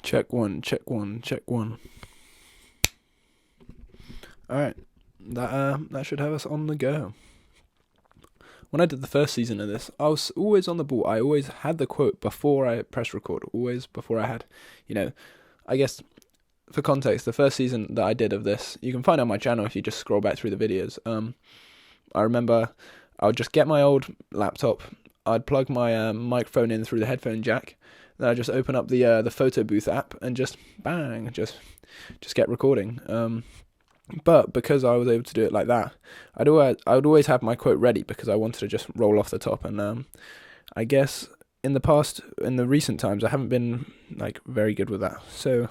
Check one, check one, check one. Alright. That should have us on the go. When I did the first season of this, I was always on the ball. I always had the quote before I pressed record. Always before I had, I guess for context, the first season that I did of this, you can find on my channel if you just scroll back through the videos. I remember I would just get my old laptop, I'd plug my microphone in through the headphone jack, then I'd just open up the photo booth app and just bang, just get recording. But because I was able to do it like that, I would always have my quote ready because I wanted to just roll off the top. And I guess in the recent times, I haven't been like very good with that. So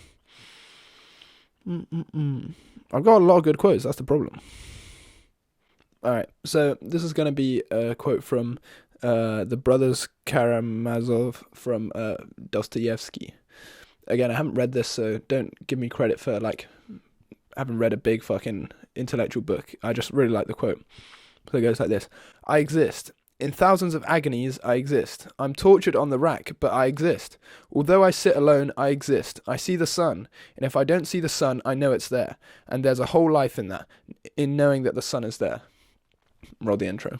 I've got a lot of good quotes. That's the problem. All right, so this is going to be a quote from the brothers Karamazov from Dostoevsky. Again, I haven't read this, so don't give me credit for having read a big fucking intellectual book. I just really like the quote. So it goes like this: I exist. In thousands of agonies, I exist. I'm tortured on the rack, but I exist. Although I sit alone, I exist. I see the sun, and if I don't see the sun, I know it's there. And there's a whole life in that, in knowing that the sun is there. Roll the intro.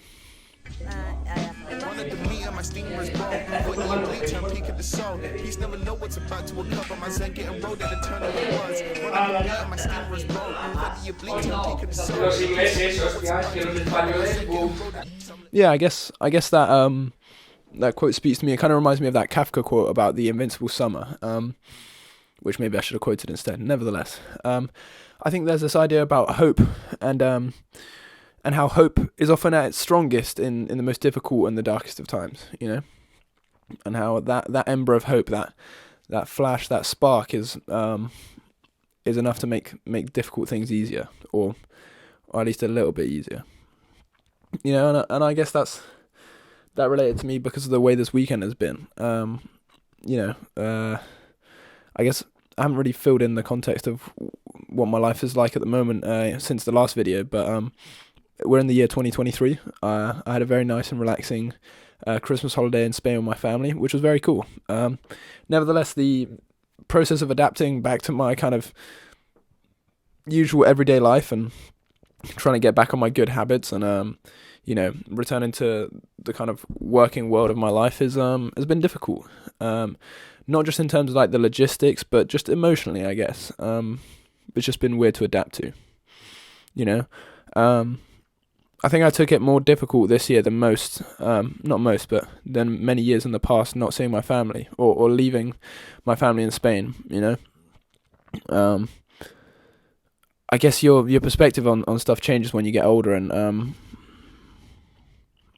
Yeah, I guess that that quote speaks to me. It kind of reminds me of that Kafka quote about the invincible summer, which maybe I should have quoted instead. Nevertheless, I think there's this idea about hope and how hope is often at its strongest in the most difficult and the darkest of times, and how that ember of hope, that flash, that spark is enough to make difficult things easier, or at least a little bit easier. And I guess that related to me because of the way this weekend has been. I guess I haven't really filled in the context of what my life is like at the moment since the last video, but we're in the year 2023. I had a very nice and relaxing Christmas holiday in Spain with my family, which was very cool. Nevertheless, the process of adapting back to my kind of usual everyday life and trying to get back on my good habits and returning to the kind of working world of my life has been difficult. Not just in terms of like the logistics, but just emotionally, I guess. It's just been weird to adapt to. I think I took it more difficult this year than most, not most, but than many years in the past, not seeing my family or leaving my family in Spain, I guess your perspective on stuff changes when you get older, and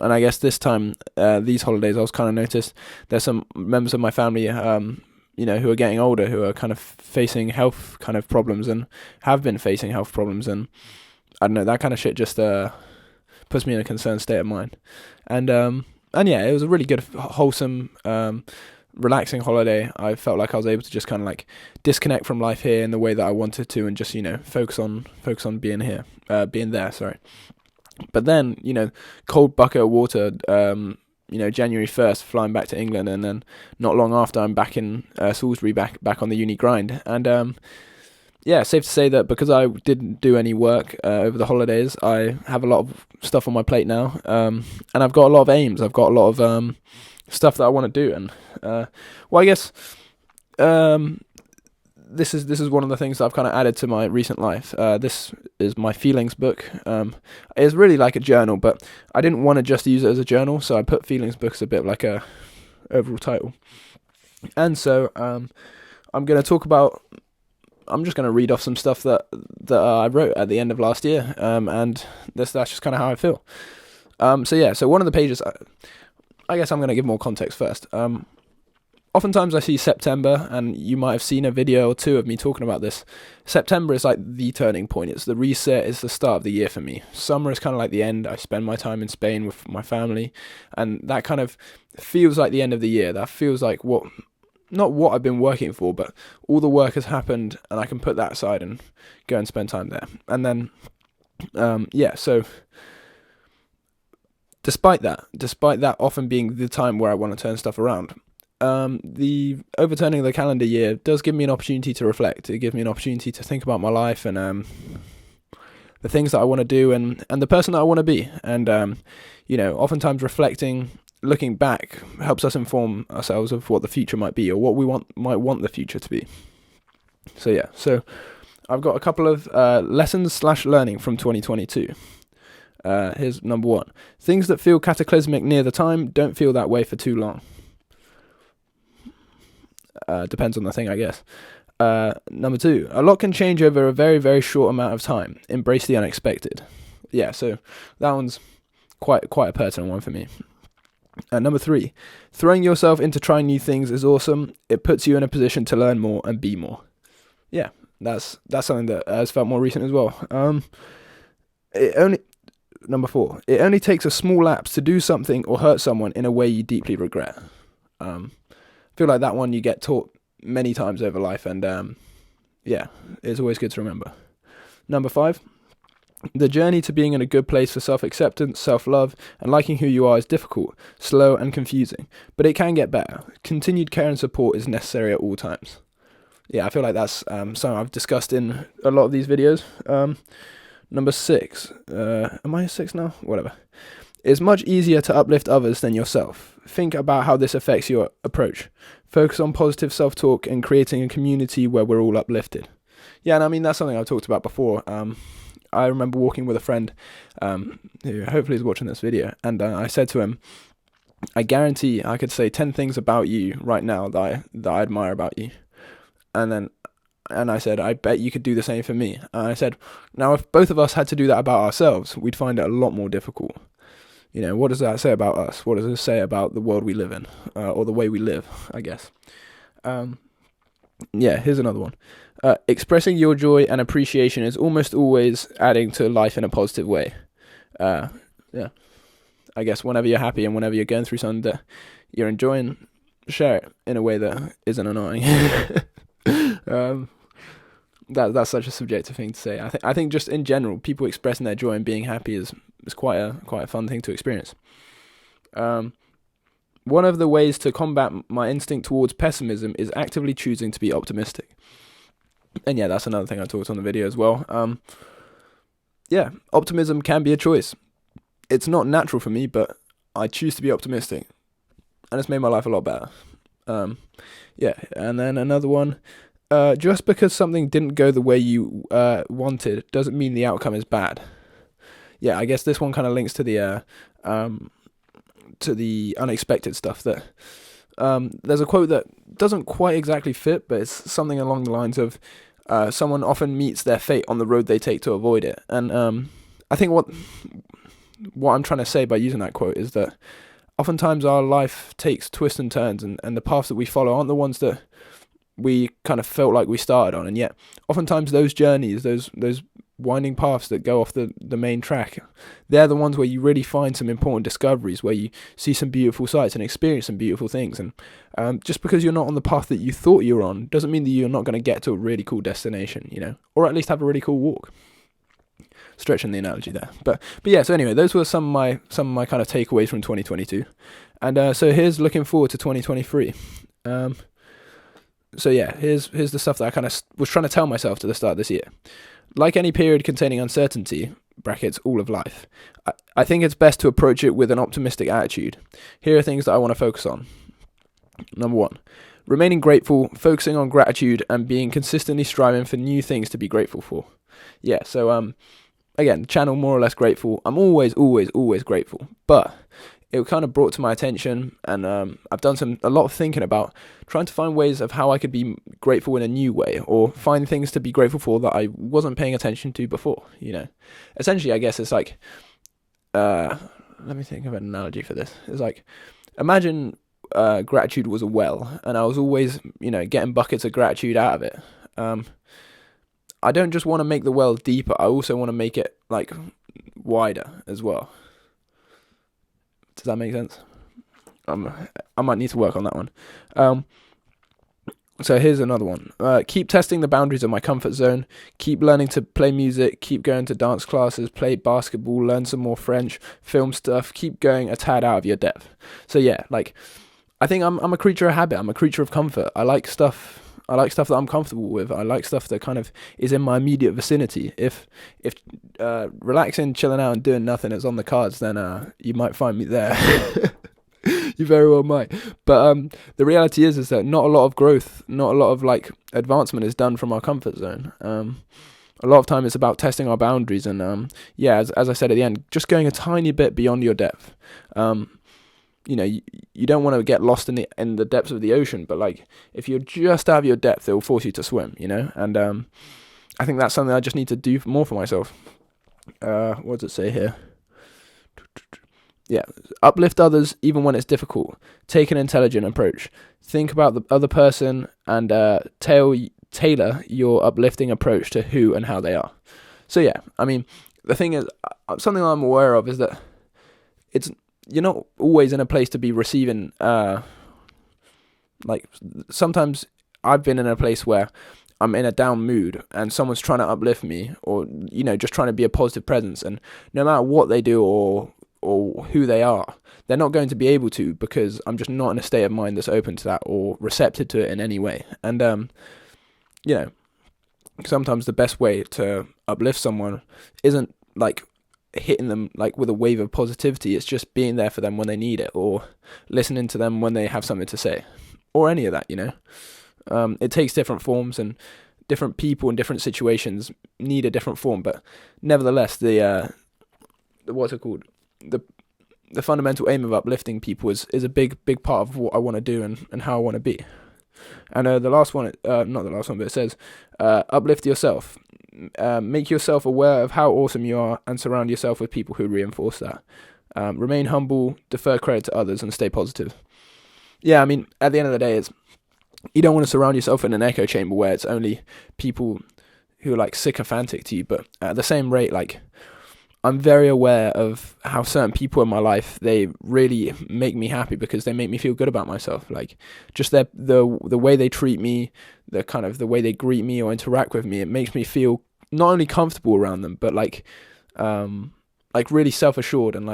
I guess this time, these holidays, I was kind of noticed there's some members of my family, who are getting older, who are kind of facing health kind of problems and have been facing health problems, and I don't know, that kind of shit just puts me in a concerned state of mind. And yeah, it was a really good, wholesome, relaxing holiday. I felt like I was able to just kind of like disconnect from life here in the way that I wanted to, and just focus on being here, being there. Sorry. But then cold bucket of water. January 1st, flying back to England, and then not long after, I'm back in Salisbury, back on the uni grind, and yeah, safe to say that because I didn't do any work over the holidays, I have a lot of stuff on my plate now, and I've got a lot of aims. I've got a lot of stuff that I want to do, and I guess this is one of the things that I've kind of added to my recent life. This is my feelings book. It's really like a journal, but I didn't want to just use it as a journal, so I put feelings book as a bit of like a overall title. And so I'm going to talk about. I'm just going to read off some stuff that I wrote at the end of last year, and that's just kind of how I feel. So one of the pages, I guess I'm going to give more context first. Oftentimes I see September, and you might have seen a video or two of me talking about this. September is like the turning point. It's the reset. It's the start of the year for me. Summer is kind of like the end. I spend my time in Spain with my family, and that kind of feels like the end of the year. That feels like not what I've been working for, but all the work has happened, and I can put that aside and go and spend time there. And then, so despite that often being the time where I want to turn stuff around, the overturning of the calendar year does give me an opportunity to reflect. It gives me an opportunity to think about my life and the things that I want to do and the person that I want to be. And oftentimes reflecting, looking back, helps us inform ourselves of what the future might be or what we might want the future to be. So I've got a couple of lessons/learning from 2022. Here's number one. Things that feel cataclysmic near the time don't feel that way for too long. Depends on the thing, I guess. Number two, a lot can change over a very, very short amount of time. Embrace the unexpected. Yeah, so that one's quite a pertinent one for me. Number three, throwing yourself into trying new things is awesome. It puts you in a position to learn more and be more. Yeah, that's something that has felt more recent as well. Number four, it only takes a small lapse to do something or hurt someone in a way you deeply regret. I feel like that one you get taught many times over life, and it's always good to remember. Number five, the journey to being in a good place for self-acceptance, self-love, and liking who you are is difficult, slow, and confusing, but it can get better. Continued care and support is necessary at all times. Yeah, I feel like that's something I've discussed in a lot of these videos. Number six, am I 6 now? Whatever. It's much easier to uplift others than yourself. Think about how this affects your approach. Focus on positive self-talk and creating a community where we're all uplifted. Yeah, and I mean, that's something I've talked about before. I remember walking with a friend who hopefully is watching this video, and I said to him, I guarantee I could say 10 things about you right now that I admire about you. And I said, I bet you could do the same for me. And I said, now if both of us had to do that about ourselves, we'd find it a lot more difficult. What does that say about us? What does it say about the world we live in? Or the way we live, I guess. Here's another one. Expressing your joy and appreciation is almost always adding to life in a positive way. I guess whenever you're happy and whenever you're going through something that you're enjoying, share it in a way that isn't annoying. That's such a subjective thing to say. I think just in general, people expressing their joy and being happy is quite a fun thing to experience. One of the ways to combat my instinct towards pessimism is actively choosing to be optimistic. And that's another thing I talked on the video as well. Optimism can be a choice. It's not natural for me, but I choose to be optimistic, and it's made my life a lot better. And then another one. Just because something didn't go the way you wanted doesn't mean the outcome is bad. Yeah, I guess this one kind of links to the unexpected stuff. That there's a quote that doesn't quite exactly fit, but it's something along the lines of someone often meets their fate on the road they take to avoid it. And I think what I'm trying to say by using that quote is that oftentimes our life takes twists and turns, and the paths that we follow aren't the ones that we kind of felt like we started on. And yet oftentimes those journeys, those winding paths that go off the main track, they're the ones where you really find some important discoveries, where you see some beautiful sights and experience some beautiful things. And just because you're not on the path that you thought you were on doesn't mean that you're not going to get to a really cool destination, or at least have a really cool walk. Stretching the analogy there, but so anyway, those were some of my kind of takeaways from 2022, and so here's looking forward to 2023. Here's the stuff that I kind of was trying to tell myself to the start of this year. Like any period containing uncertainty, brackets all of life, I think it's best to approach it with an optimistic attitude. Here are things that I want to focus on. Number one, remaining grateful, focusing on gratitude, and being consistently striving for new things to be grateful for. Again, channel more or less grateful. I'm always grateful, but it kind of brought to my attention, and I've done a lot of thinking about trying to find ways of how I could be grateful in a new way, or find things to be grateful for that I wasn't paying attention to before. Essentially, I guess it's like, let me think of an analogy for this. It's like, imagine gratitude was a well, and I was always, getting buckets of gratitude out of it. I don't just want to make the well deeper, I also want to make it like wider as well. Does that make sense? I might need to work on that one. So here's another one. Keep testing the boundaries of my comfort zone. Keep learning to play music. Keep going to dance classes. Play basketball. Learn some more French. Film stuff. Keep going a tad out of your depth. So I think I'm a creature of habit. I'm a creature of comfort. I like stuff. I like stuff that I'm comfortable with. I like stuff that kind of is in my immediate vicinity. If relaxing, chilling out, and doing nothing is on the cards, then you might find me there. You very well might. But the reality is that not a lot of growth, not a lot of like advancement is done from our comfort zone. A lot of time it's about testing our boundaries, and yeah, as I said at the end, just going a tiny bit beyond your depth. You know, you don't want to get lost in the depths of the ocean, but like if you're just out of your depth, it will force you to swim. You know, and I think that's something I just need to do more for myself. What does it say here? Yeah, uplift others even when it's difficult. Take an intelligent approach. Think about the other person and tailor your uplifting approach to who and how they are. So yeah, I mean, the thing is, something I'm aware of is that you're not always in a place to be receiving. Like sometimes I've been in a place where I'm in a down mood and someone's trying to uplift me, or you know, just trying to be a positive presence, and no matter what they do or who they are, they're not going to be able to, because I'm just not in a state of mind that's open to that or receptive to it in any way. And you know, sometimes the best way to uplift someone isn't like hitting them like with a wave of positivity. It's just being there for them when they need it, or listening to them when they have something to say, or any of that, you know. It takes different forms, and different people in different situations need a different form, but nevertheless the what's it called, the fundamental aim of uplifting people is a big part of what I want to do and how I want to be. And the last one, not the last one, but it says, uplift yourself. Make yourself aware of how awesome you are and surround yourself with people who reinforce that. Remain humble, defer credit to others, and stay positive. Yeah, I mean, at the end of the day, you don't want to surround yourself in an echo chamber where it's only people who are like sycophantic to you, but at the same rate, like, I'm very aware of how certain people in my life, they really make me happy because they make me feel good about myself. Like just the way they treat me, the way they greet me or interact with me, it makes me feel not only comfortable around them, but like really self-assured, and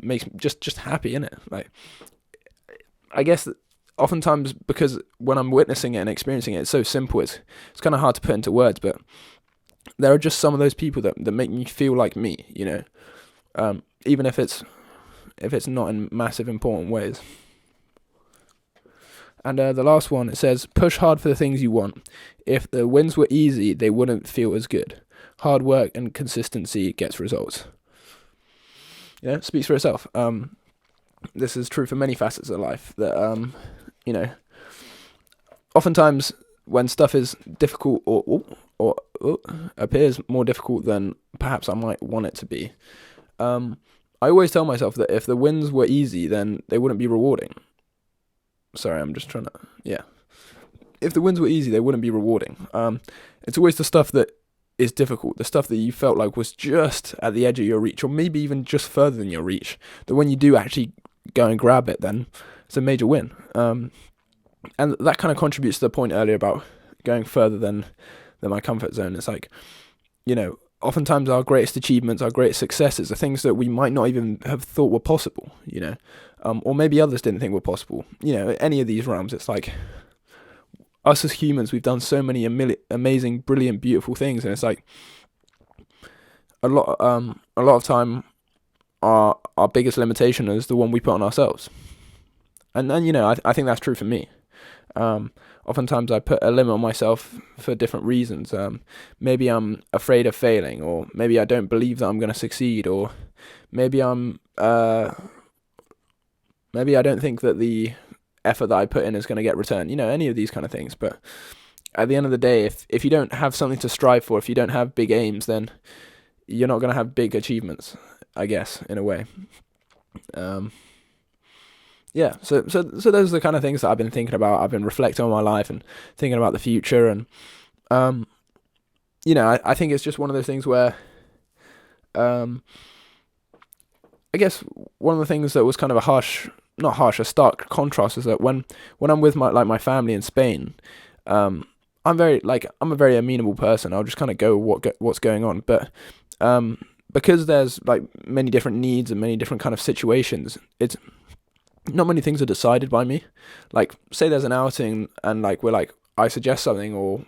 makes me just happy in it. Like, I guess oftentimes because when I'm witnessing it and experiencing it, it's so simple, it's kind of hard to put into words, but there are just some of those people that make me feel like me, you know, even if it's not in massive important ways. And the last one, it says, push hard for the things you want. If the wins were easy, they wouldn't feel as good. Hard work and consistency gets results. Yeah, it speaks for itself. This is true for many facets of life, that you know, oftentimes when stuff is difficult or appears more difficult than perhaps I might want it to be, I always tell myself that if the wins were easy, then they wouldn't be rewarding. Sorry, I'm just trying to, yeah. If the wins were easy, they wouldn't be rewarding. It's always the stuff that is difficult, the stuff that you felt like was just at the edge of your reach, or maybe even just further than your reach, that when you do actually go and grab it, then it's a major win. And that kind of contributes to the point earlier about going further than my comfort zone. It's like, you know, oftentimes our greatest achievements, our greatest successes are things that we might not even have thought were possible, you know, or maybe others didn't think were possible. You know, any of these realms, it's like us as humans, we've done so many amazing, brilliant, beautiful things, and it's like a lot of time our biggest limitation is the one we put on ourselves. And then, you know, I think that's true for me. Oftentimes I put a limit on myself for different reasons. Maybe I'm afraid of failing, or maybe I don't believe that I'm going to succeed, or maybe maybe I don't think that the effort that I put in is going to get returned. You know, any of these kind of things. But at the end of the day, if you don't have something to strive for, if you don't have big aims, then you're not going to have big achievements, I guess, in a way. Yeah, so those are the kind of things that I've been thinking about. I've been reflecting on my life and thinking about the future, and you know, I think it's just one of those things where I guess one of the things that was kind of a stark contrast is that when I'm with my family in Spain, I'm a very amenable person. I'll just kind of go what's going on, but because there's like many different needs and many different kind of situations, not many things are decided by me. Like, say there's an outing and like we're like, I suggest something, or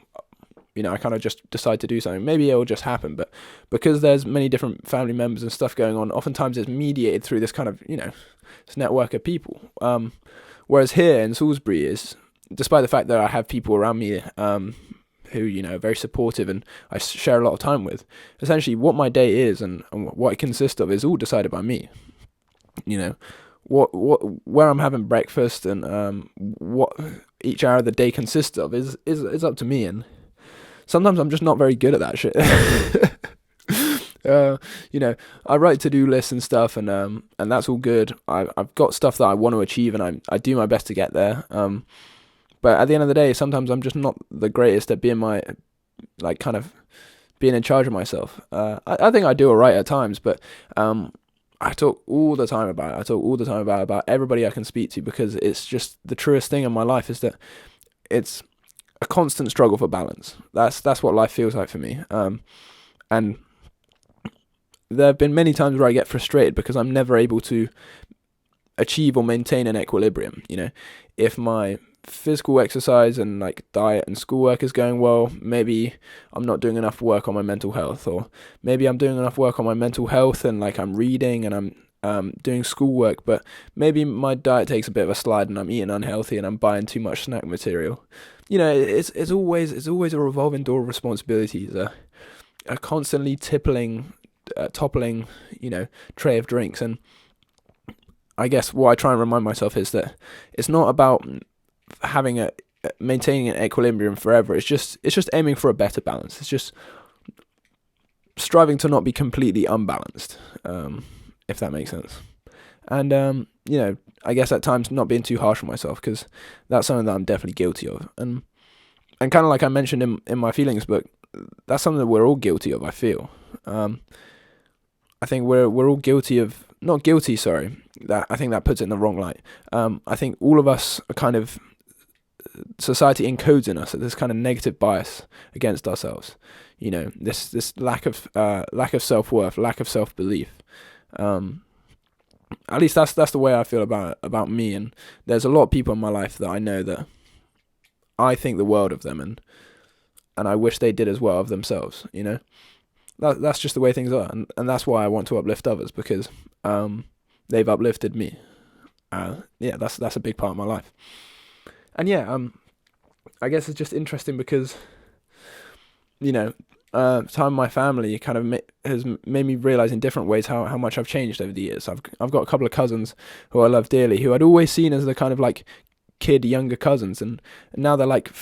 I kind of just decide to do something. Maybe it will just happen, but because there's many different family members and stuff going on, oftentimes it's mediated through this kind of, this network of people. Whereas here in Salisbury is, despite the fact that I have people around me who, are very supportive and I share a lot of time with, essentially what my day is and what it consists of is all decided by me. Where I'm having breakfast and what each hour of the day consists of is up to me, and sometimes I'm just not very good at that shit. I write to-do lists and stuff, and that's all good. I've got stuff that I want to achieve, and I do my best to get there. But at the end of the day, sometimes I'm just not the greatest at being kind of being in charge of myself. I think I do alright at times, but I talk all the time about it. I talk all the time about everybody I can speak to, because it's just the truest thing in my life is that it's a constant struggle for balance. That's what life feels like for me. And there have been many times where I get frustrated because I'm never able to achieve or maintain an equilibrium. If my physical exercise and like diet and schoolwork is going well, maybe I'm not doing enough work on my mental health, or maybe I'm doing enough work on my mental health and like I'm reading and I'm doing schoolwork, but maybe my diet takes a bit of a slide and I'm eating unhealthy and I'm buying too much snack material. It's always a revolving door of responsibilities, a constantly toppling, tray of drinks. And I guess what I try and remind myself is that it's not about maintaining an equilibrium forever. It's just aiming for a better balance. It's just striving to not be completely unbalanced, if that makes sense. And I guess at times not being too harsh on myself, because that's something that I'm definitely guilty of. And kind of like I mentioned in my feelings book, that's something that we're all guilty of, I feel. I think we're all guilty of, not guilty, sorry, that I think that puts it in the wrong light. I think all of us are kind of, society encodes in us this kind of negative bias against ourselves. This lack of self-worth, lack of self-belief. At least that's the way I feel about me. And there's a lot of people in my life that I know that I think the world of them, and I wish they did as well of themselves. That's just the way things are, and that's why I want to uplift others, because they've uplifted me. That's a big part of my life. And I guess it's just interesting because time with my family kind of has made me realize in different ways how much I've changed over the years. I've got a couple of cousins who I love dearly, who I'd always seen as the kind of like younger cousins, and now they're like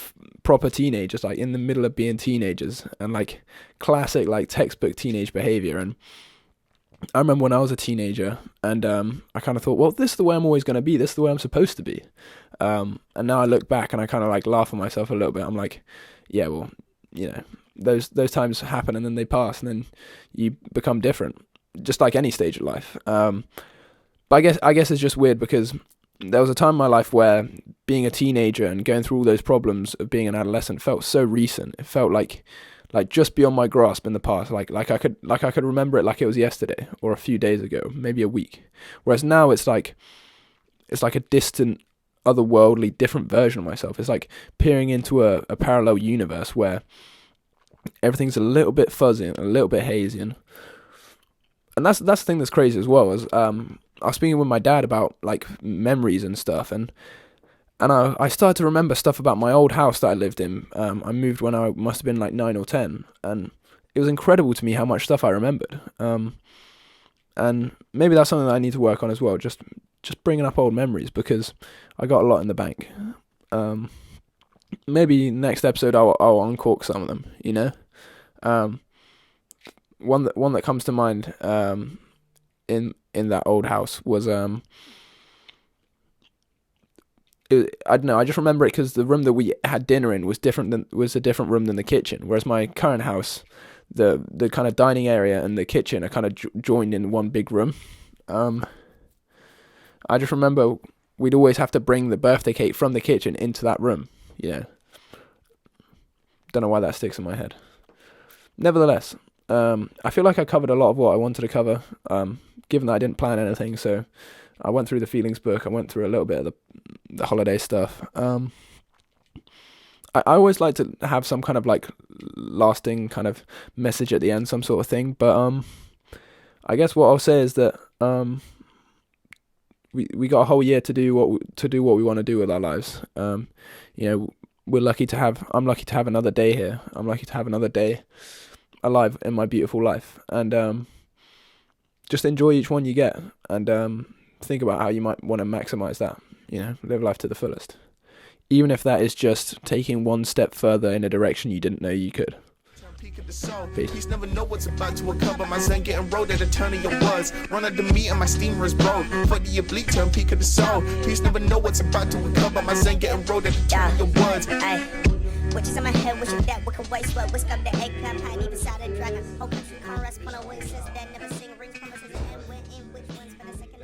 proper teenagers, like in the middle of being teenagers, and like classic like textbook teenage behavior. And I remember when I was a teenager, and I kind of thought, well, this is the way I'm always going to be. This is the way I'm supposed to be. And now I look back and I kind of like laugh at myself a little bit. I'm like, yeah, well, those times happen and then they pass, and then you become different, just like any stage of life. But I guess it's just weird because there was a time in my life where being a teenager and going through all those problems of being an adolescent felt so recent. It felt like just beyond my grasp in the past. Like I could remember it like it was yesterday or a few days ago, maybe a week. Whereas now it's like a distant, otherworldly, different version of myself. It's like peering into a parallel universe where everything's a little bit fuzzy and a little bit hazy. And that's the thing that's crazy as well. Is I was speaking with my dad about like memories and stuff, and I started to remember stuff about my old house that I lived in. I moved when I must have been like 9 or 10, and it was incredible to me how much stuff I remembered. And maybe that's something that I need to work on as well, just bringing up old memories, because I got a lot in the bank. Maybe next episode I'll uncork some of them, One that comes to mind in that old house was I don't know. I just remember it because the room that we had dinner in was a different room than the kitchen. Whereas my current house, the kind of dining area and the kitchen are kind of joined in one big room. I just remember we'd always have to bring the birthday cake from the kitchen into that room. Don't know why that sticks in my head. Nevertheless, I feel like I covered a lot of what I wanted to cover. Given that I didn't plan anything, so I went through the feelings book. I went through a little bit of the holiday stuff. I always like to have some kind of like lasting kind of message at the end, some sort of thing. But I guess what I'll say is that we got a whole year to do what we want to do with our lives. I'm lucky to have another day here. I'm lucky to have another day alive in my beautiful life, and just enjoy each one you get, and think about how you might want to maximize that. Live life to the fullest, even if that is just taking one step further in a direction you didn't know you could. Peace. Never know what's about to occur, my zen getting rolled at a turn of your words. Run at the meat and my steamer is broke. Fuck the oblique turn peak of the soul. Peace never know what's about to occur, my zen getting rolled at a turn of your words. Witches in my head, wishing that we could waste what whisk up the eggplant pie, even side of dragon. Whole country correspondent wings since then, never sing rings promises and went in which ones for the second.